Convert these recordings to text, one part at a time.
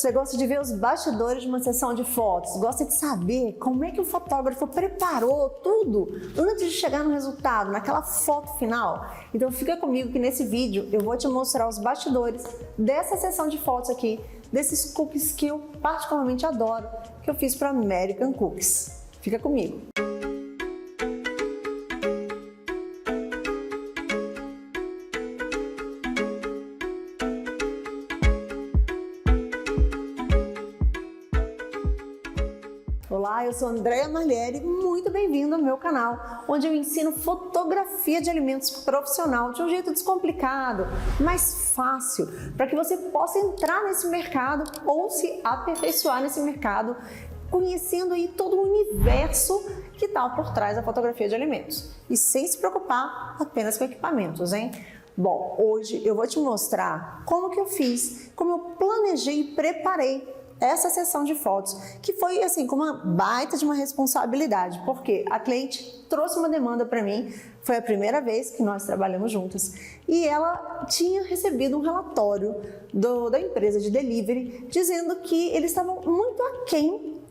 Você gosta de ver os bastidores de uma sessão de fotos, gosta de saber como é que o fotógrafo preparou tudo antes de chegar no resultado, naquela foto final? Então fica comigo que nesse vídeo eu vou te mostrar os bastidores dessa sessão de fotos aqui, desses cookies que eu particularmente adoro, que eu fiz para American Cookies. Fica comigo. Olá, eu sou Andréia Marlieri, muito bem-vindo ao meu canal, onde eu ensino fotografia de alimentos profissional de um jeito descomplicado, mais fácil, para que você possa entrar nesse mercado ou se aperfeiçoar nesse mercado, conhecendo aí todo o universo que está por trás da fotografia de alimentos e sem se preocupar apenas com equipamentos, hein? Bom, hoje eu vou te mostrar como que eu fiz, como eu planejei e preparei essa sessão de fotos, que foi assim, com uma baita de uma responsabilidade, porque a cliente trouxe uma demanda para mim, foi a primeira vez que nós trabalhamos juntas, e ela tinha recebido um relatório da empresa de delivery, dizendo que eles estavam muito aquém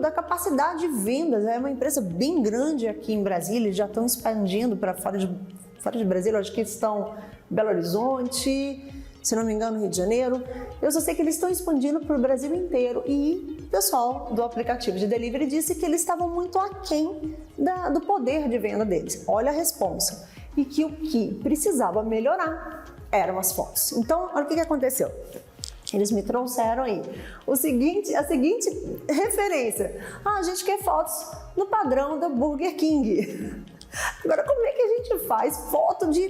da capacidade de vendas. É uma empresa bem grande aqui em Brasília, eles já estão expandindo para fora de Brasília, acho que estão em Belo Horizonte, se não me engano, Rio de Janeiro. Eu só sei que eles estão expandindo para o Brasil inteiro e o pessoal do aplicativo de delivery disse que eles estavam muito aquém do poder de venda deles. Olha a responsa. E que o que precisava melhorar eram as fotos. Então, olha o que aconteceu. Eles me trouxeram aí a seguinte referência. A gente quer fotos no padrão da Burger King. Agora, como é que a gente faz foto de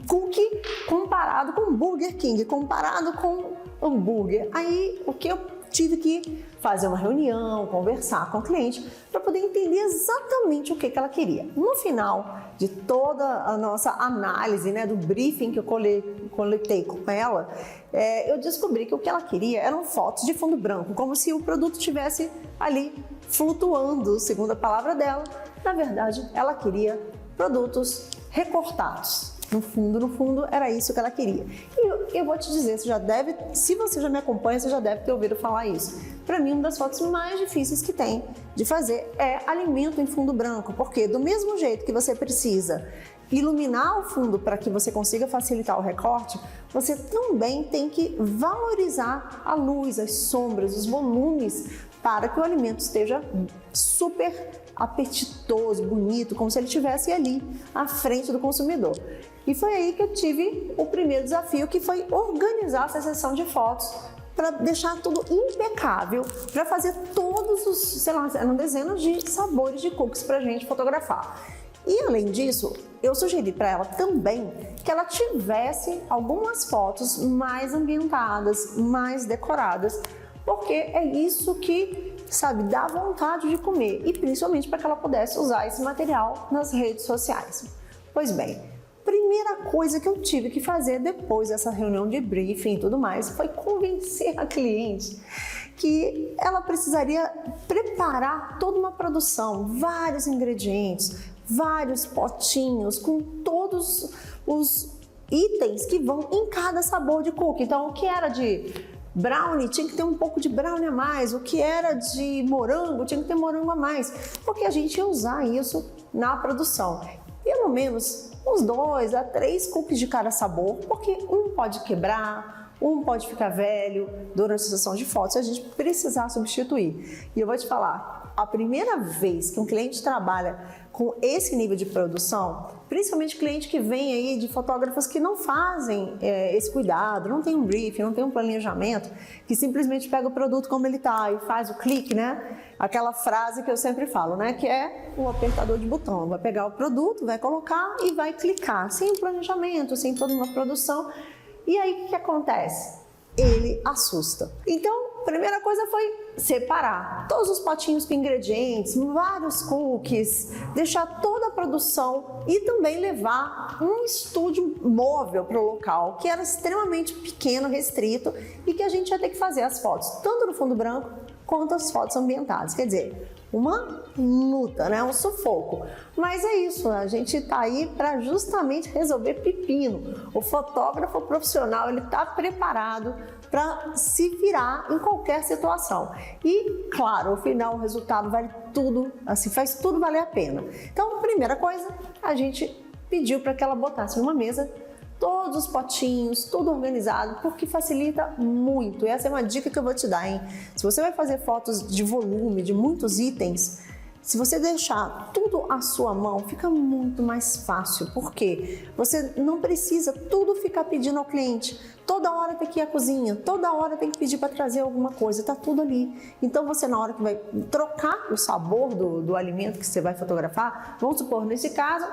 cookie comparado com Burger King, comparado com hambúrguer? Aí, o que eu tive que fazer uma reunião, conversar com o cliente para poder entender exatamente o que ela queria. No final de toda a nossa análise, né, do briefing que eu coletei com ela, eu descobri que o que ela queria eram fotos de fundo branco, como se o produto estivesse ali flutuando, segundo a palavra dela. Na verdade, ela queria produtos recortados. No fundo, era isso que ela queria. E eu vou te dizer, se você já me acompanha, você já deve ter ouvido falar isso. Para mim, uma das fotos mais difíceis que tem de fazer é alimento em fundo branco, porque do mesmo jeito que você precisa iluminar o fundo para que você consiga facilitar o recorte, você também tem que valorizar a luz, as sombras, os volumes, para que o alimento esteja super apetitoso, bonito, como se ele estivesse ali à frente do consumidor. E foi aí que eu tive o primeiro desafio, que foi organizar essa sessão de fotos para deixar tudo impecável, para fazer todos os, sei lá, eram dezenas de sabores de cookies para a gente fotografar. E além disso, eu sugeri para ela também que ela tivesse algumas fotos mais ambientadas, mais decoradas, porque é isso que, sabe, dá vontade de comer, e principalmente para que ela pudesse usar esse material nas redes sociais. Pois bem, primeira coisa que eu tive que fazer depois dessa reunião de briefing e tudo mais foi convencer a cliente que ela precisaria preparar toda uma produção, vários ingredientes, vários potinhos com todos os itens que vão em cada sabor de cookie. Então, o que era de brownie tinha que ter um pouco de brownie a mais, o que era de morango tinha que ter morango a mais, porque a gente ia usar isso na produção. Pelo menos uns 2 a 3 cookies de cada sabor, porque um pode quebrar, um pode ficar velho durante a sessão de fotos e a gente precisar substituir. E eu vou te falar, a primeira vez que um cliente trabalha com esse nível de produção, principalmente cliente que vem aí de fotógrafos que não fazem esse cuidado, não tem um briefing, não tem um planejamento, que simplesmente pega o produto como ele está e faz o clique, né? Aquela frase que eu sempre falo, né? Que é o apertador de botão. Vai pegar o produto, vai colocar e vai clicar, sem planejamento, sem toda uma produção. E aí o que acontece? Ele assusta. Então, a primeira coisa foi separar todos os potinhos com ingredientes, vários cookies, deixar toda a produção e também levar um estúdio móvel para o local, que era extremamente pequeno, restrito, e que a gente ia ter que fazer as fotos, tanto no fundo branco quanto as fotos ambientadas. Quer dizer, uma luta, né? Um sufoco. Mas é isso, a gente está aí para justamente resolver pepino. O fotógrafo profissional, ele está preparado para se virar em qualquer situação. E, claro, ao final o resultado vale tudo, assim, faz tudo valer a pena. Então, primeira coisa, a gente pediu para que ela botasse numa mesa todos os potinhos, tudo organizado, porque facilita muito. Essa é uma dica que eu vou te dar, hein? Se você vai fazer fotos de volume, de muitos itens, se você deixar tudo à sua mão, fica muito mais fácil, porque você não precisa tudo ficar pedindo ao cliente. Toda hora tem que ir à cozinha, toda hora tem que pedir para trazer alguma coisa, tá tudo ali. Então você, na hora que vai trocar o sabor do alimento que você vai fotografar, vamos supor, nesse caso,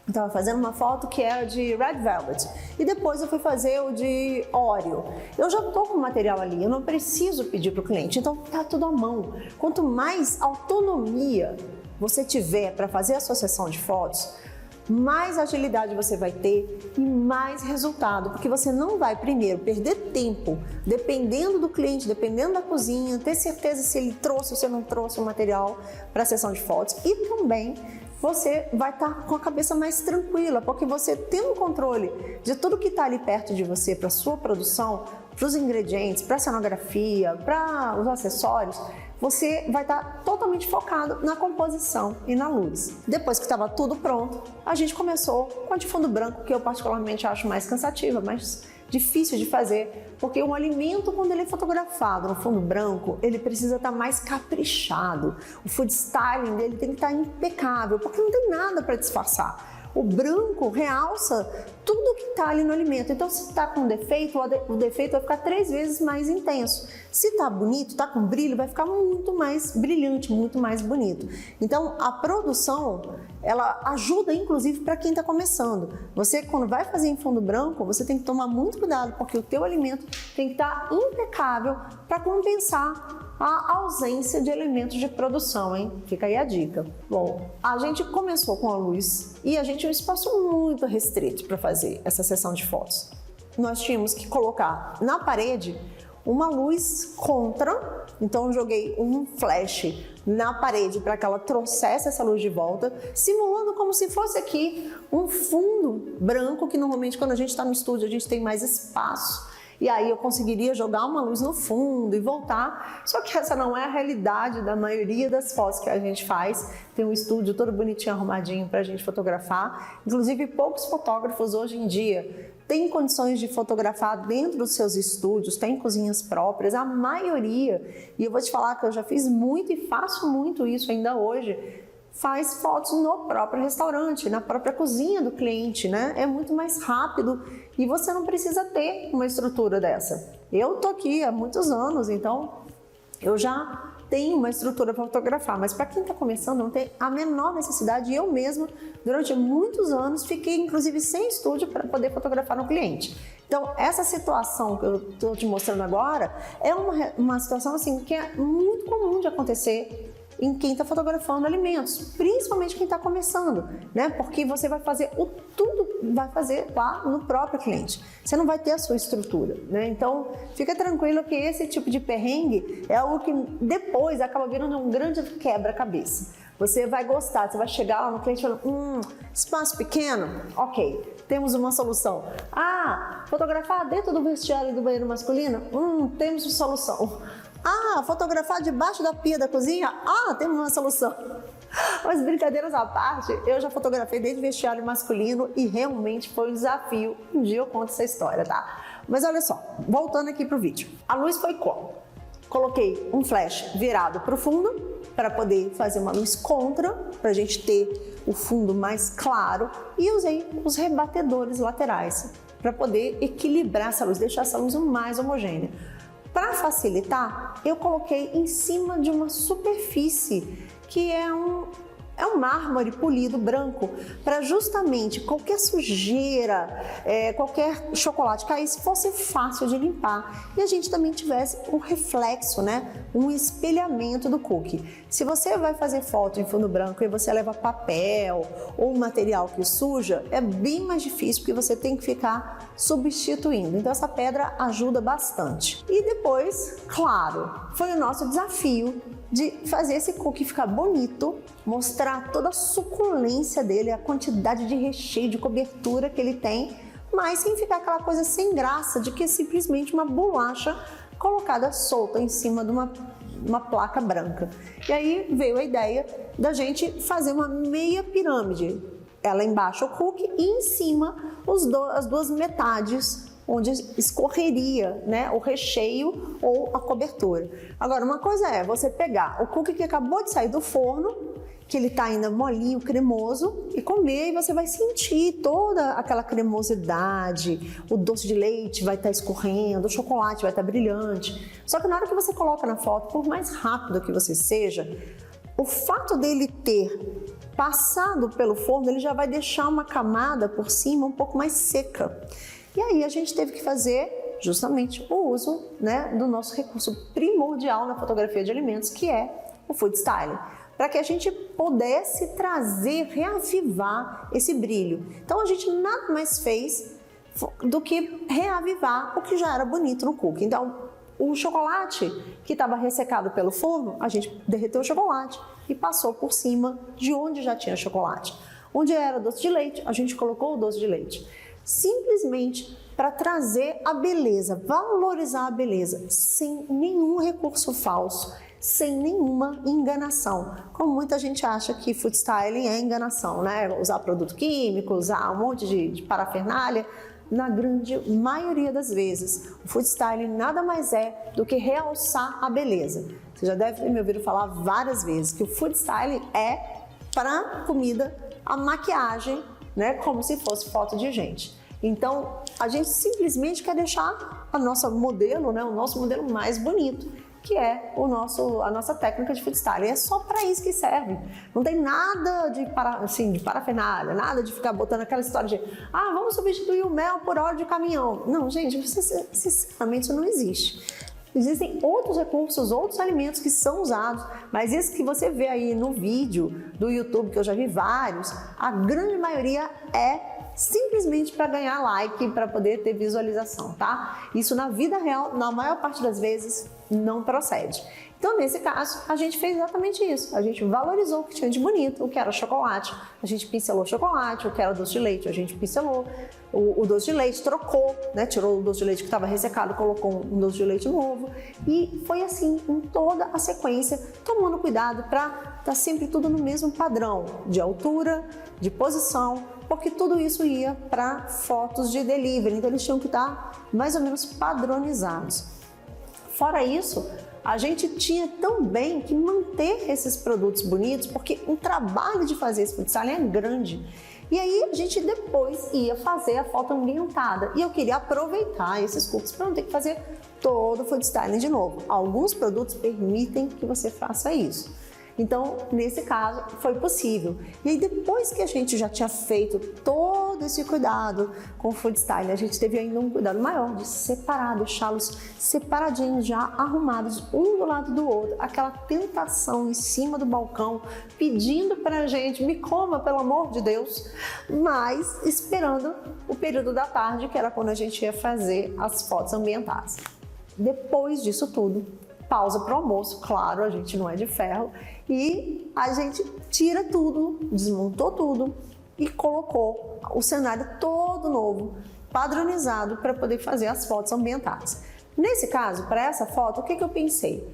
eu estava fazendo uma foto que era de Red Velvet e depois eu fui fazer o de Oreo. Eu já estou com o material ali, eu não preciso pedir para o cliente, então tá tudo à mão. Quanto mais autonomia você tiver para fazer a sua sessão de fotos, mais agilidade você vai ter e mais resultado, porque você não vai primeiro perder tempo dependendo do cliente, dependendo da cozinha, ter certeza se ele trouxe ou se não trouxe o material para a sessão de fotos, e também você vai estar com a cabeça mais tranquila, porque você tendo controle de tudo que está ali perto de você para a sua produção, para os ingredientes, para a cenografia, para os acessórios, você vai estar totalmente focado na composição e na luz. Depois que estava tudo pronto, a gente começou com a de fundo branco, que eu particularmente acho mais cansativa, mais difícil de fazer, porque um alimento, quando ele é fotografado no fundo branco, ele precisa estar mais caprichado. O food styling dele tem que estar impecável, porque não tem nada para disfarçar. O branco realça tudo que está ali no alimento. Então, se está com defeito, o defeito vai ficar 3 vezes mais intenso. Se está bonito, está com brilho, vai ficar muito mais brilhante, muito mais bonito. Então, a produção, ela ajuda, inclusive, para quem está começando. Você, quando vai fazer em fundo branco, você tem que tomar muito cuidado, porque o teu alimento tem que estar impecável para compensar a ausência de elementos de produção, hein? Fica aí a dica. Bom, a gente começou com a luz e a gente tinha um espaço muito restrito para fazer essa sessão de fotos. Nós tínhamos que colocar na parede uma luz contra, então eu joguei um flash na parede para que ela trouxesse essa luz de volta, simulando como se fosse aqui um fundo branco, que normalmente quando a gente está no estúdio a gente tem mais espaço. E aí eu conseguiria jogar uma luz no fundo e voltar. Só que essa não é a realidade da maioria das fotos que a gente faz. Tem um estúdio todo bonitinho, arrumadinho para a gente fotografar. Inclusive, poucos fotógrafos hoje em dia têm condições de fotografar dentro dos seus estúdios, tem cozinhas próprias, a maioria. E eu vou te falar que eu já fiz muito e faço muito isso ainda hoje. Faz fotos no próprio restaurante, na própria cozinha do cliente, né? É muito mais rápido e você não precisa ter uma estrutura dessa. Eu tô aqui há muitos anos, então eu já tenho uma estrutura para fotografar, mas para quem está começando não tem a menor necessidade. Eu mesma, durante muitos anos, fiquei inclusive sem estúdio para poder fotografar no cliente. Então, essa situação que eu estou te mostrando agora é uma situação assim que é muito comum de acontecer em quem está fotografando alimentos, principalmente quem está começando, né? Porque você vai fazer vai fazer lá no próprio cliente. Você não vai ter a sua estrutura, né? Então, fica tranquilo que esse tipo de perrengue é algo que depois acaba virando um grande quebra-cabeça. Você vai gostar, você vai chegar lá no cliente e falar, espaço pequeno? Ok, temos uma solução. Fotografar dentro do vestiário do banheiro masculino? Temos uma solução. Fotografar debaixo da pia da cozinha? Temos uma solução. Mas brincadeiras à parte, eu já fotografei desde vestiário masculino e realmente foi um desafio. Um dia eu conto essa história, tá? Mas olha só, voltando aqui pro vídeo. A luz foi como? Coloquei um flash virado pro fundo para poder fazer uma luz contra, pra gente ter o fundo mais claro, e usei os rebatedores laterais para poder equilibrar essa luz, deixar essa luz o mais homogênea. Para facilitar, eu coloquei em cima de uma superfície que é um mármore polido branco, para justamente qualquer sujeira, qualquer chocolate caísse, fosse fácil de limpar e a gente também tivesse um reflexo, né? Um espelhamento do cookie. Se você vai fazer foto em fundo branco e você leva papel ou material que suja, é bem mais difícil porque você tem que ficar substituindo. Então essa pedra ajuda bastante. E depois, claro, foi o nosso desafio de fazer esse cookie ficar bonito, mostrar toda a suculência dele, a quantidade de recheio, de cobertura que ele tem, mas sem ficar aquela coisa sem graça de que é simplesmente uma bolacha colocada solta em cima de uma placa branca. E aí veio a ideia da gente fazer uma meia pirâmide. Ela embaixo o cookie e em cima as duas metades onde escorreria, né, o recheio ou a cobertura. Agora, uma coisa é você pegar o cookie que acabou de sair do forno, que ele está ainda molinho, cremoso, e comer, e você vai sentir toda aquela cremosidade, o doce de leite vai estar escorrendo, o chocolate vai estar brilhante. Só que na hora que você coloca na foto, por mais rápido que você seja, o fato dele ter passado pelo forno, ele já vai deixar uma camada por cima um pouco mais seca. E aí a gente teve que fazer justamente o uso, né, do nosso recurso primordial na fotografia de alimentos, que é o food styling, para que a gente pudesse trazer, reavivar esse brilho. Então a gente nada mais fez do que reavivar o que já era bonito no cookie. Então o chocolate que estava ressecado pelo forno, a gente derreteu o chocolate e passou por cima de onde já tinha chocolate. Onde era doce de leite, a gente colocou o doce de leite. Simplesmente para trazer a beleza, valorizar a beleza, sem nenhum recurso falso, sem nenhuma enganação. Como muita gente acha que food styling é enganação, né? Usar produto químico, usar um monte de parafernália. Na grande maioria das vezes, o food styling nada mais é do que realçar a beleza. Você já deve ter me ouvido falar várias vezes que o food styling é para comida, a maquiagem, né, como se fosse foto de gente. Então, a gente simplesmente quer deixar a nossa modelo, né, o nosso modelo mais bonito, que é a nossa técnica de food styling. É só para isso que serve. Não tem nada de parafernália, nada de ficar botando aquela história de vamos substituir o mel por óleo de caminhão. Não, gente, sinceramente isso não existe. Existem outros recursos, outros alimentos que são usados, mas esse que você vê aí no vídeo do YouTube, que eu já vi vários, a grande maioria é simplesmente para ganhar like, para poder ter visualização, tá? Isso na vida real, na maior parte das vezes, não procede. Então, nesse caso, a gente fez exatamente isso. A gente valorizou o que tinha de bonito, o que era chocolate. A gente pincelou chocolate, o que era doce de leite, a gente pincelou. O doce de leite trocou, né? Tirou o doce de leite que estava ressecado, colocou um doce de leite novo. E foi assim, em toda a sequência, tomando cuidado para estar sempre tudo no mesmo padrão de altura, de posição, porque tudo isso ia para fotos de delivery, então eles tinham que estar mais ou menos padronizados. Fora isso, a gente tinha também que manter esses produtos bonitos, porque o trabalho de fazer esse food styling é grande. E aí a gente depois ia fazer a foto ambientada. E eu queria aproveitar esses cookies para não ter que fazer todo o food styling de novo. Alguns produtos permitem que você faça isso. Então, nesse caso, foi possível. E aí, depois que a gente já tinha feito todo esse cuidado com o food styling, a gente teve ainda um cuidado maior de separar, deixá-los separadinhos, já arrumados, um do lado do outro. Aquela tentação em cima do balcão, pedindo pra gente, me coma, pelo amor de Deus, mas esperando o período da tarde, que era quando a gente ia fazer as fotos ambientadas. Depois disso tudo, pausa para o almoço, claro, a gente não é de ferro, e a gente tira tudo, desmontou tudo e colocou o cenário todo novo, padronizado para poder fazer as fotos ambientadas. Nesse caso, para essa foto, o que eu pensei?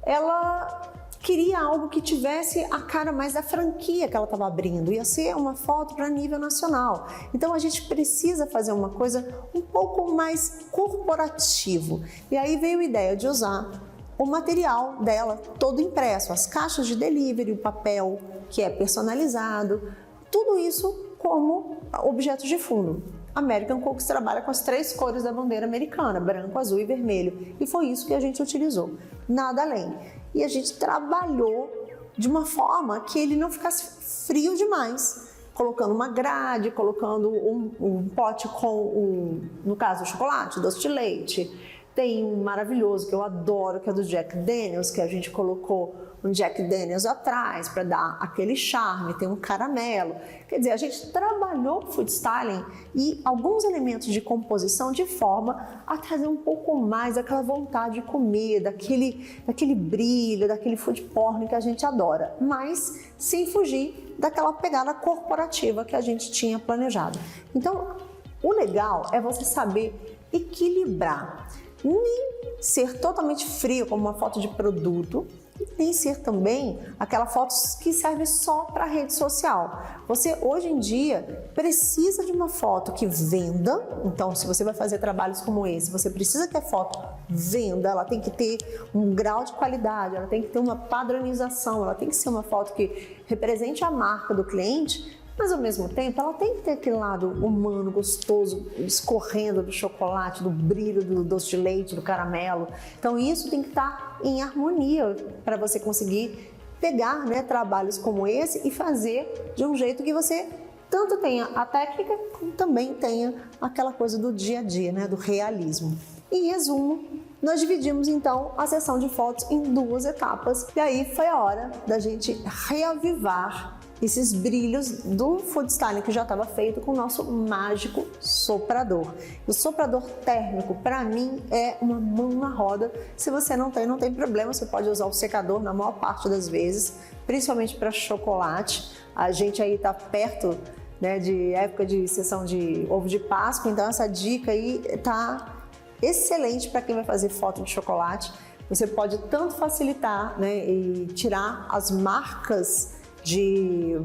Ela queria algo que tivesse a cara mais da franquia que ela estava abrindo, ia ser uma foto para nível nacional. Então a gente precisa fazer uma coisa um pouco mais corporativo. E aí veio a ideia de usar o material dela todo impresso, as caixas de delivery, o papel que é personalizado, tudo isso como objetos de fundo. American Cookies trabalha com as 3 cores da bandeira americana, branco, azul e vermelho, e foi isso que a gente utilizou, nada além. E a gente trabalhou de uma forma que ele não ficasse frio demais, colocando uma grade, colocando um pote com, no caso, o chocolate, doce de leite. Tem um maravilhoso que eu adoro, que é do Jack Daniels, que a gente colocou um Jack Daniels atrás para dar aquele charme, tem um caramelo. Quer dizer, a gente trabalhou o food styling e alguns elementos de composição de forma a trazer um pouco mais daquela vontade de comer, daquele brilho, daquele food porn que a gente adora, mas sem fugir daquela pegada corporativa que a gente tinha planejado. Então, O legal é você saber equilibrar, nem ser totalmente frio como uma foto de produto, e nem ser também aquela foto que serve só para rede social. Você hoje em dia precisa de uma foto que venda. Então, se você vai fazer trabalhos como esse, você precisa que a foto venda, ela tem que ter um grau de qualidade, ela tem que ter uma padronização, ela tem que ser uma foto que represente a marca do cliente, mas ao mesmo tempo ela tem que ter aquele lado humano, gostoso, escorrendo do chocolate, do brilho do doce de leite, do caramelo. Então isso tem que estar em harmonia para você conseguir pegar, né, trabalhos como esse e fazer de um jeito que você tanto tenha a técnica, como também tenha aquela coisa do dia a dia, né, do realismo. Em resumo, nós dividimos então a sessão de fotos em 2 etapas e aí foi a hora da gente reavivar esses brilhos do food styling que já estava feito com o nosso mágico soprador. O soprador térmico, para mim, é uma mão na roda. Se você não tem problema, você pode usar o secador na maior parte das vezes, principalmente para chocolate. A gente aí está perto, né, de época de sessão de ovo de Páscoa, então essa dica aí tá excelente para quem vai fazer foto de chocolate. Você pode tanto facilitar, né, e tirar as marcas de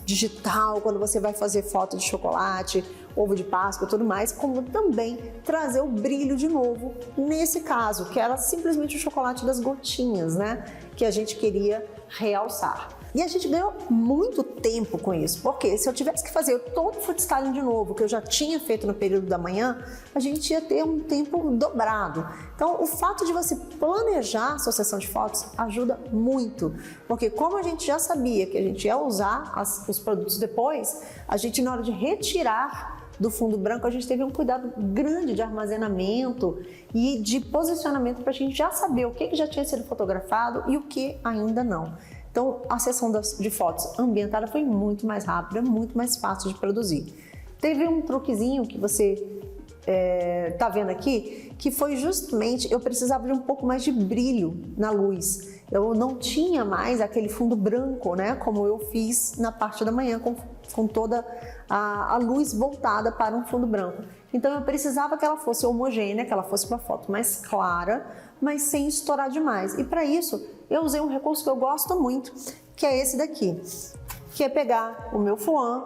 digital, quando você vai fazer foto de chocolate, ovo de Páscoa e tudo mais, como também trazer o brilho de novo nesse caso, que era simplesmente o chocolate das gotinhas, né? Que a gente queria realçar. E a gente ganhou muito tempo com isso, porque se eu tivesse que fazer todo o food styling de novo, que eu já tinha feito no período da manhã, a gente ia ter um tempo dobrado. Então, o fato de você planejar a sua sessão de fotos ajuda muito, porque como a gente já sabia que a gente ia usar os produtos depois, a gente, na hora de retirar do fundo branco, a gente teve um cuidado grande de armazenamento e de posicionamento para a gente já saber o que já tinha sido fotografado e o que ainda não. Então, a sessão de fotos ambientada foi muito mais rápida, muito mais fácil de produzir. Teve um truquezinho que você tá vendo aqui, que foi justamente, eu precisava de um pouco mais de brilho na luz. Eu não tinha mais aquele fundo branco, né, como eu fiz na parte da manhã, com toda a luz voltada para um fundo branco. Então eu precisava que ela fosse homogênea, que ela fosse uma foto mais clara, mas sem estourar demais. E para isso, eu usei um recurso que eu gosto muito, que é esse daqui, que é pegar o meu fluan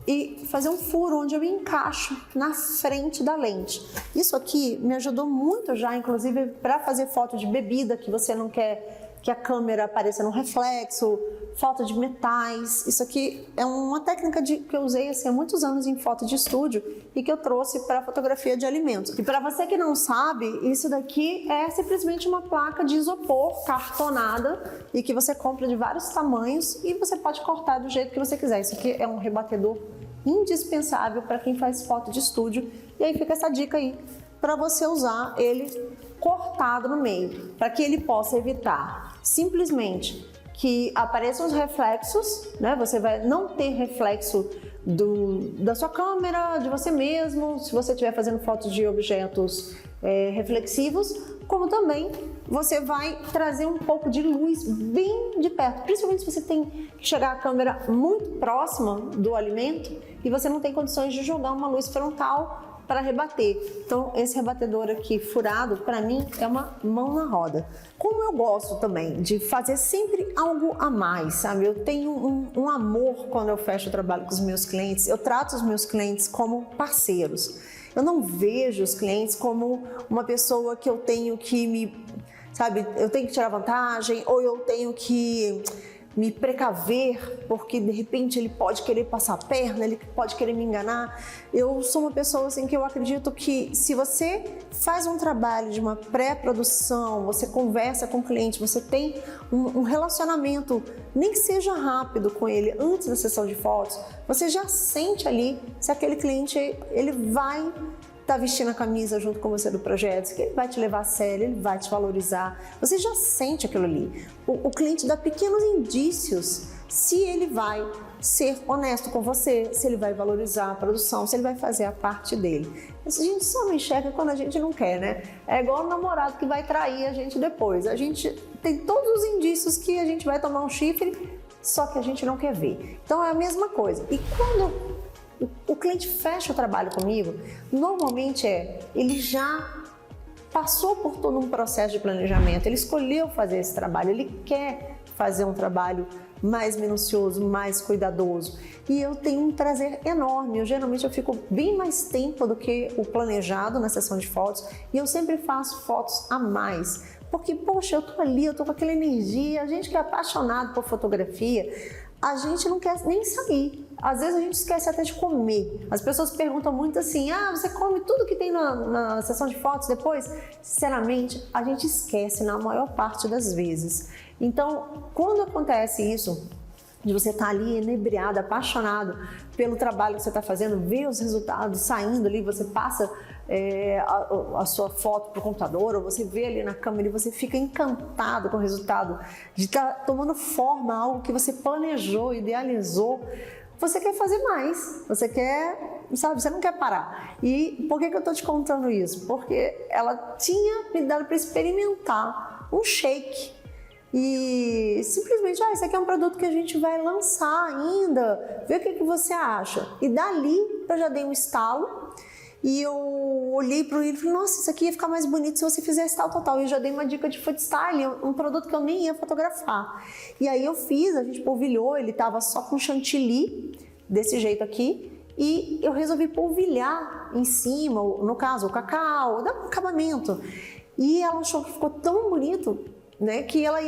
e fazer um furo onde eu encaixo na frente da lente. Isso aqui me ajudou muito já, inclusive, para fazer foto de bebida que você não quer que a câmera apareça no reflexo, foto de metais. Isso aqui é uma técnica que eu usei assim, há muitos anos em foto de estúdio e que eu trouxe para fotografia de alimentos. E para você que não sabe, isso daqui é simplesmente uma placa de isopor cartonada e que você compra de vários tamanhos e você pode cortar do jeito que você quiser. Isso aqui é um rebatedor indispensável para quem faz foto de estúdio. E aí fica essa dica aí para você usar ele cortado no meio, para que ele possa evitar simplesmente que apareçam os reflexos, né? Você vai não ter reflexo da sua câmera, de você mesmo, se você estiver fazendo fotos de objetos reflexivos, como também você vai trazer um pouco de luz bem de perto, principalmente se você tem que chegar a câmera muito próxima do alimento e você não tem condições de jogar uma luz frontal para rebater. Então, esse rebatedor aqui furado, para mim, é uma mão na roda. Como eu gosto também de fazer sempre algo a mais, sabe? Eu tenho um amor quando eu fecho o trabalho com os meus clientes. Eu trato os meus clientes como parceiros. Eu não vejo os clientes como uma pessoa que eu tenho que eu tenho que tirar vantagem ou eu tenho que me precaver, porque de repente ele pode querer passar a perna, ele pode querer me enganar. Eu sou uma pessoa assim que eu acredito que se você faz um trabalho de uma pré-produção, você conversa com o cliente, você tem um relacionamento, nem que seja rápido com ele antes da sessão de fotos, você já sente ali se aquele cliente ele vai tá vestindo a camisa junto com você do projeto, que ele vai te levar a sério, ele vai te valorizar. Você já sente aquilo ali. O cliente dá pequenos indícios se ele vai ser honesto com você, se ele vai valorizar a produção, se ele vai fazer a parte dele. A gente só não enxerga quando a gente não quer, né? É igual o namorado que vai trair a gente depois. A gente tem todos os indícios que a gente vai tomar um chifre, só que a gente não quer ver. Então é a mesma coisa. E quando o cliente fecha o trabalho comigo, normalmente ele já passou por todo um processo de planejamento, ele escolheu fazer esse trabalho, ele quer fazer um trabalho mais minucioso, mais cuidadoso. E eu tenho um prazer enorme. Geralmente eu fico bem mais tempo do que o planejado na sessão de fotos e eu sempre faço fotos a mais. Porque, poxa, eu tô ali, eu tô com aquela energia, a gente que é apaixonado por fotografia, a gente não quer nem sair. Às vezes a gente esquece até de comer. As pessoas perguntam muito assim, você come tudo que tem na sessão de fotos depois? Sinceramente, a gente esquece na maior parte das vezes. Então, quando acontece isso, de você estar ali inebriado, apaixonado pelo trabalho que você está fazendo, ver os resultados saindo ali, você passa a sua foto para o computador, ou você vê ali na câmera e você fica encantado com o resultado de estar tomando forma algo que você planejou, idealizou. Você quer fazer mais, você quer, sabe, você não quer parar. E por que eu estou te contando isso? Porque ela tinha me dado para experimentar um shake. E simplesmente, isso aqui é um produto que a gente vai lançar ainda, vê o que você acha. E dali eu já dei um estalo e eu olhei para ele e falei, nossa, isso aqui ia ficar mais bonito se você fizesse tal. E eu já dei uma dica de food style, um produto que eu nem ia fotografar. E aí eu fiz, a gente polvilhou, ele estava só com chantilly, desse jeito aqui, e eu resolvi polvilhar em cima, no caso o cacau, dá um acabamento. E ela achou que ficou tão bonito, né, que ela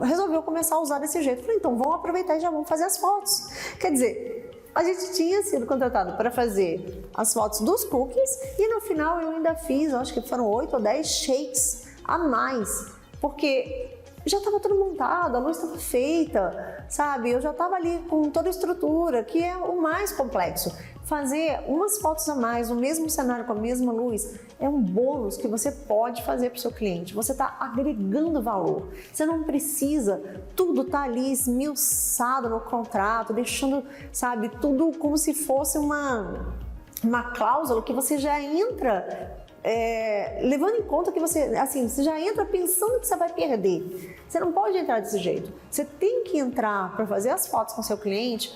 resolveu começar a usar desse jeito. Falei, então vamos aproveitar e já vamos fazer as fotos. Quer dizer, a gente tinha sido contratado para fazer as fotos dos cookies e no final eu ainda fiz, acho que foram 8 ou 10 shakes a mais, porque já estava tudo montado, a luz estava feita, sabe? Eu já estava ali com toda a estrutura, que é o mais complexo. Fazer umas fotos a mais, no mesmo cenário, com a mesma luz, é um bônus que você pode fazer para o seu cliente. Você está agregando valor. Você não precisa, tudo tá ali esmiuçado no contrato, deixando, sabe, tudo como se fosse uma cláusula que você já entra levando em conta que você já entra pensando que você vai perder. Você não pode entrar desse jeito. Você tem que entrar para fazer as fotos com seu cliente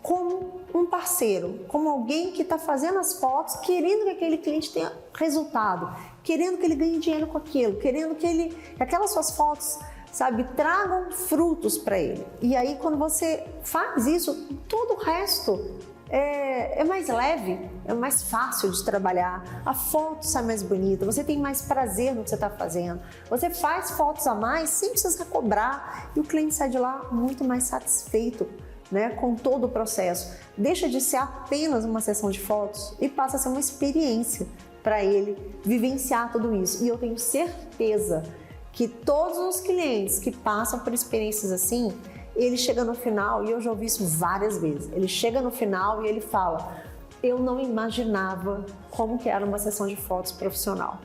como um parceiro, como alguém que está fazendo as fotos, querendo que aquele cliente tenha resultado, querendo que ele ganhe dinheiro com aquilo, querendo que aquelas suas fotos, sabe, tragam frutos para ele. E aí, quando você faz isso, todo o resto é mais leve, é mais fácil de trabalhar, a foto sai mais bonita, você tem mais prazer no que você está fazendo, você faz fotos a mais sem precisar cobrar e o cliente sai de lá muito mais satisfeito, né, com todo o processo. Deixa de ser apenas uma sessão de fotos e passa a ser uma experiência para ele vivenciar tudo isso. E eu tenho certeza que todos os clientes que passam por experiências assim, ele chega no final, e eu já ouvi isso várias vezes, ele chega no final e ele fala, eu não imaginava como que era uma sessão de fotos profissional.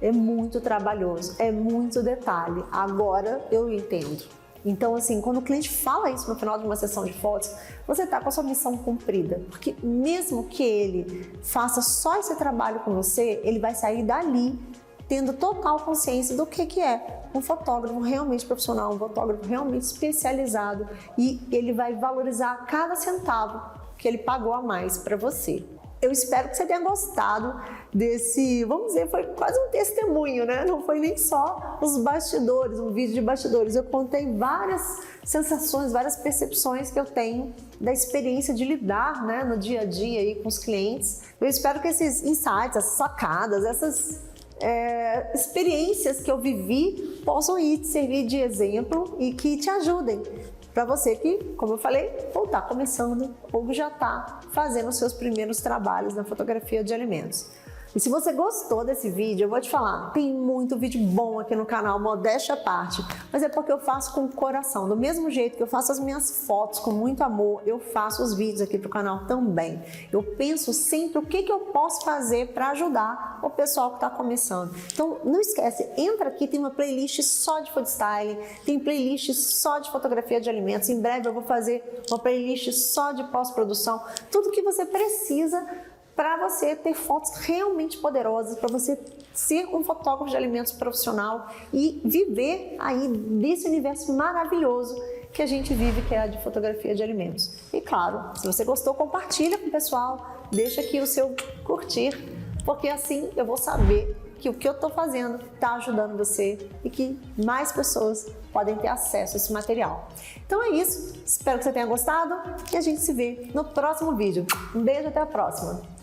É muito trabalhoso, é muito detalhe, agora eu entendo. Então, assim, quando o cliente fala isso no final de uma sessão de fotos, você está com a sua missão cumprida. Porque mesmo que ele faça só esse trabalho com você, ele vai sair dali tendo total consciência do que é um fotógrafo realmente profissional, um fotógrafo realmente especializado, e ele vai valorizar cada centavo que ele pagou a mais para você. Eu espero que você tenha gostado desse, vamos dizer, foi quase um testemunho, né? Não foi nem só os bastidores, um vídeo de bastidores. Eu contei várias sensações, várias percepções que eu tenho da experiência de lidar, né, no dia a dia aí com os clientes. Eu espero que esses insights, essas sacadas, essas experiências que eu vivi possam te servir de exemplo e que te ajudem. Para você que, como eu falei, ou está começando ou já está fazendo os seus primeiros trabalhos na fotografia de alimentos. E se você gostou desse vídeo, eu vou te falar, tem muito vídeo bom aqui no canal, modéstia à parte, mas é porque eu faço com o coração. Do mesmo jeito que eu faço as minhas fotos com muito amor, eu faço os vídeos aqui pro canal também. Eu penso sempre o que eu posso fazer para ajudar o pessoal que está começando. Então, não esquece, entra aqui, tem uma playlist só de food styling, tem playlist só de fotografia de alimentos. Em breve eu vou fazer uma playlist só de pós-produção. Tudo que você precisa para você ter fotos realmente poderosas, para você ser um fotógrafo de alimentos profissional e viver aí desse universo maravilhoso que a gente vive, que é a de fotografia de alimentos. E claro, se você gostou, compartilha com o pessoal, deixa aqui o seu curtir, porque assim eu vou saber que o que eu estou fazendo está ajudando você e que mais pessoas podem ter acesso a esse material. Então é isso, espero que você tenha gostado e a gente se vê no próximo vídeo. Um beijo, até a próxima!